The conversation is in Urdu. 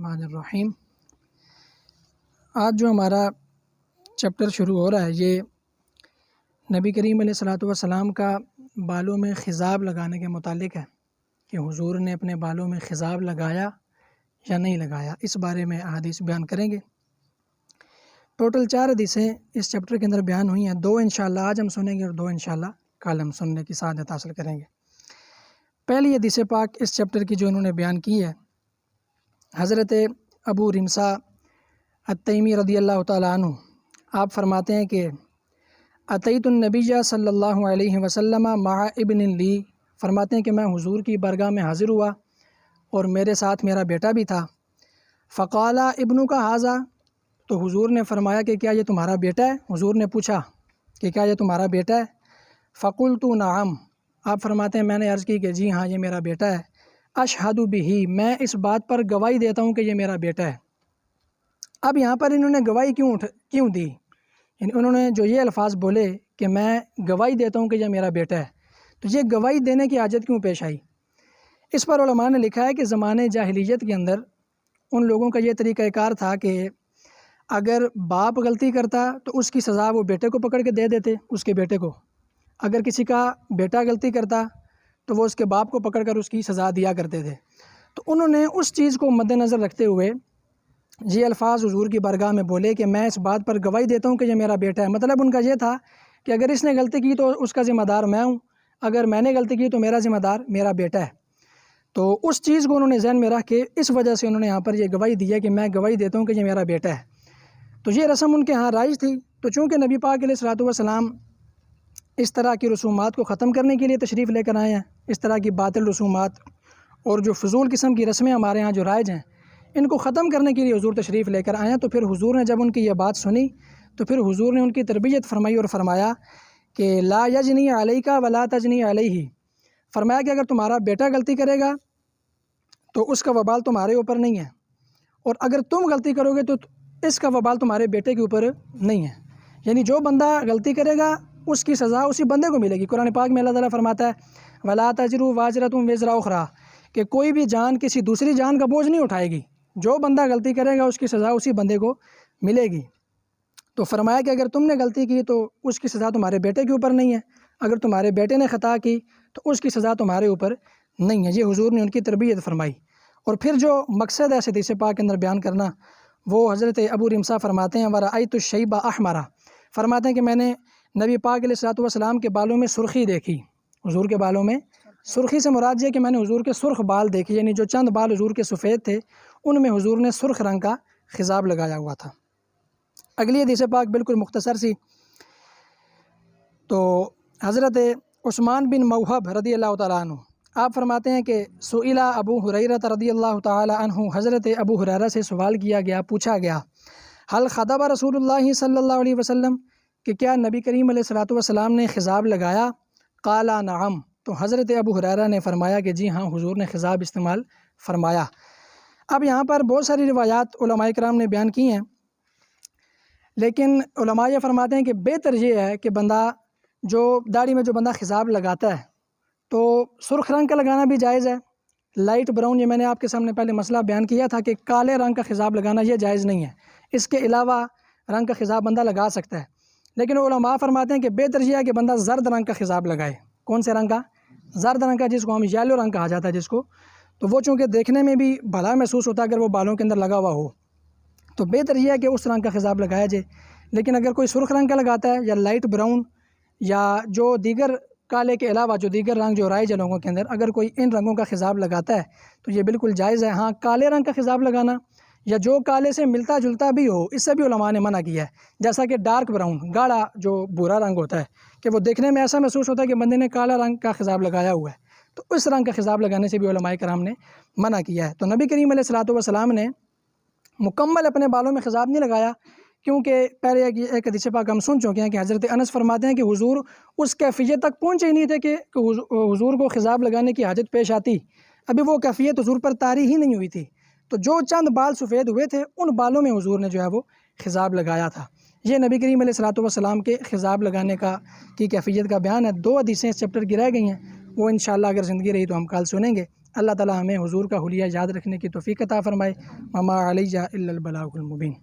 الرحمن الرحیم۔ آج جو ہمارا چیپٹر شروع ہو رہا ہے یہ نبی کریم علیہ الصلوۃ والسلام کا بالوں میں خضاب لگانے کے متعلق ہے کہ حضور نے اپنے بالوں میں خضاب لگایا یا نہیں لگایا، اس بارے میں احادیث بیان کریں گے۔ ٹوٹل 4 حدیثیں اس چیپٹر کے اندر بیان ہوئی ہیں، 2 انشاءاللہ آج ہم سنیں گے اور 2 انشاءاللہ کل ہم سننے کی سعادت حاصل کریں گے۔ پہلی حدیث پاک اس چیپٹر کی جو انہوں نے بیان کی ہے، حضرت ابو رمسا التیمی رضی اللہ تعالیٰ عنہ آپ فرماتے ہیں کہ اتیت النبی صلی اللہ علیہ وسلم مع ابن لی، فرماتے ہیں کہ میں حضور کی بارگاہ میں حاضر ہوا اور میرے ساتھ میرا بیٹا بھی تھا۔ فقال ابن کا حاضہ، تو حضور نے فرمایا کہ کیا یہ تمہارا بیٹا ہے؟ حضور نے پوچھا کہ کیا یہ تمہارا بیٹا ہے؟ فقلت نعم، آپ فرماتے ہیں میں نے عرض کی کہ جی ہاں یہ میرا بیٹا ہے۔ اشہد بہ، میں اس بات پر گواہی دیتا ہوں کہ یہ میرا بیٹا ہے۔ اب یہاں پر انہوں نے گواہی کیوں دی؟ یعنی انہوں نے جو یہ الفاظ بولے کہ میں گواہی دیتا ہوں کہ یہ میرا بیٹا ہے، تو یہ گواہی دینے کی حاجت کیوں پیش آئی؟ اس پر علماء نے لکھا ہے کہ زمانے جاہلیت کے اندر ان لوگوں کا یہ طریقہ کار تھا کہ اگر باپ غلطی کرتا تو اس کی سزا وہ بیٹے کو پکڑ کے دے دیتے، اس کے بیٹے کو۔ اگر کسی کا بیٹا غلطی کرتا تو وہ اس کے باپ کو پکڑ کر اس کی سزا دیا کرتے تھے۔ تو انہوں نے اس چیز کو مد نظر رکھتے ہوئے یہ الفاظ حضور کی بارگاہ میں بولے کہ میں اس بات پر گواہی دیتا ہوں کہ یہ میرا بیٹا ہے۔ مطلب ان کا یہ تھا کہ اگر اس نے غلطی کی تو اس کا ذمہ دار میں ہوں، اگر میں نے غلطی کی تو میرا ذمہ دار میرا بیٹا ہے۔ تو اس چیز کو انہوں نے ذہن میں رکھ کے اس وجہ سے انہوں نے یہاں پر یہ گواہی دی ہے کہ میں گواہی دیتا ہوں کہ یہ میرا بیٹا ہے۔ تو یہ رسم ان کے ہاں رائج تھی۔ تو چونکہ نبی پاک علیہ الصلوۃ والسلام اس طرح کی رسومات کو ختم کرنے کے لیے تشریف لے کر آئے ہیں، اس طرح کی باطل رسومات اور جو فضول قسم کی رسمیں ہمارے ہاں جو رائج ہیں ان کو ختم کرنے کے لیے حضور تشریف لے کر آئے ہیں، تو پھر حضور نے جب ان کی یہ بات سنی تو پھر حضور نے ان کی تربیت فرمائی اور فرمایا کہ لا یجنی علیک ولا تجنی علیہ، فرمایا کہ اگر تمہارا بیٹا غلطی کرے گا تو اس کا وبال تمہارے اوپر نہیں ہے، اور اگر تم غلطی کرو گے تو اس کا وبال تمہارے بیٹے کے اوپر نہیں ہے۔ یعنی جو بندہ غلطی کرے گا اس کی سزا اسی بندے کو ملے گی۔ قرآن پاک میں اللہ تعالیٰ فرماتا ہے ولا تزر وازرۃ وزر اخری، کہ کوئی بھی جان کسی دوسری جان کا بوجھ نہیں اٹھائے گی، جو بندہ غلطی کرے گا اس کی سزا اسی بندے کو ملے گی۔ تو فرمایا کہ اگر تم نے غلطی کی تو اس کی سزا تمہارے بیٹے کے اوپر نہیں ہے، اگر تمہارے بیٹے نے خطا کی تو اس کی سزا تمہارے اوپر نہیں ہے۔ یہ حضور نے ان کی تربیت فرمائی۔ اور پھر جو مقصد ہے حدیث پاک کے اندر بیان کرنا، وہ حضرت ابو رمسا فرماتے ہیں ورأیت الشیب احمرا، فرماتے ہیں کہ میں نے نبی پاک علیہ الصلوۃ والسلام کے بالوں میں سرخی دیکھی۔ حضور کے بالوں میں سرخی سے مراد یہ کہ میں نے حضور کے سرخ بال دیکھے، یعنی جو چند بال حضور کے سفید تھے ان میں حضور نے سرخ رنگ کا خضاب لگایا ہوا تھا۔ اگلی حدیث پاک بالکل مختصر سی، تو حضرت عثمان بن موہب رضی اللہ تعالیٰ عنہ آپ فرماتے ہیں کہ سئل ابو ہریرہ رضی اللہ تعالیٰ عنہ، حضرت ابو ہریرہ سے سوال کیا گیا، پوچھا گیا حل خضب رسول اللہ صلی اللہ علیہ وسلم، کہ کیا نبی کریم علیہ الصلوۃ والسلام نے خضاب لگایا؟ قال نعم، تو حضرت ابو ہریرہ نے فرمایا کہ جی ہاں حضور نے خضاب استعمال فرمایا۔ اب یہاں پر بہت ساری روایات علماء کرام نے بیان کی ہیں، لیکن علماء یہ فرماتے ہیں کہ بہتر یہ ہے کہ بندہ جو داڑھی میں جو بندہ خضاب لگاتا ہے تو سرخ رنگ کا لگانا بھی جائز ہے، لائٹ براؤن، یہ میں نے آپ کے سامنے پہلے مسئلہ بیان کیا تھا کہ کالے رنگ کا خضاب لگانا یہ جائز نہیں ہے، اس کے علاوہ رنگ کا خضاب بندہ لگا سکتا ہے۔ لیکن علماء فرماتے ہیں کہ بہتر یہ ہے کہ بندہ زرد رنگ کا خضاب لگائے۔ کون سے رنگ کا؟ زرد رنگ کا، جس کو ہم یلو رنگ کہا جاتا ہے جس کو، تو وہ چونکہ دیکھنے میں بھی بھلا محسوس ہوتا ہے اگر وہ بالوں کے اندر لگا ہوا ہو، تو بہتر یہ ہے کہ اس رنگ کا خضاب لگایا جائے۔ لیکن اگر کوئی سرخ رنگ کا لگاتا ہے یا لائٹ براؤن یا جو دیگر کالے کے علاوہ جو دیگر رنگ جو رائج ہے لوگوں کے اندر، اگر کوئی ان رنگوں کا خضاب لگاتا ہے تو یہ بالکل جائز ہے۔ ہاں کالے رنگ کا خضاب لگانا یا جو کالے سے ملتا جلتا بھی ہو، اس سے بھی علماء نے منع کیا ہے، جیسا کہ ڈارک براؤن، گاڑھا جو بھورا رنگ ہوتا ہے کہ وہ دیکھنے میں ایسا محسوس ہوتا ہے کہ بندے نے کالا رنگ کا خضاب لگایا ہوا ہے، تو اس رنگ کا خضاب لگانے سے بھی علماء کرام نے منع کیا ہے۔ تو نبی کریم علیہ الصلوۃ والسلام نے مکمل اپنے بالوں میں خضاب نہیں لگایا، کیونکہ پہلے ایک حدیث پاک ہم سن چکے ہیں کہ حضرت انس فرماتے ہیں کہ حضور اس کیفیت تک پہنچے ہی نہیں تھے کہ حضور کو خضاب لگانے کی حاجت پیش آتی، ابھی وہ کیفیت حضور پر طاری ہی نہیں ہوئی تھی، تو جو چند بال سفید ہوئے تھے ان بالوں میں حضور نے جو ہے وہ خضاب لگایا تھا۔ یہ نبی کریم علیہ الصلوۃ والسلام کے خضاب لگانے کی کیفیت کا بیان ہے۔ 2 حدیثیں اس چیپٹر کی رہ گئی ہیں، وہ انشاءاللہ اگر زندگی رہی تو ہم کل سنیں گے۔ اللہ تعالیٰ ہمیں حضور کا حلیہ یاد رکھنے کی توفیق عطا فرمائے۔ وما علیہ الا البلاغ المبین۔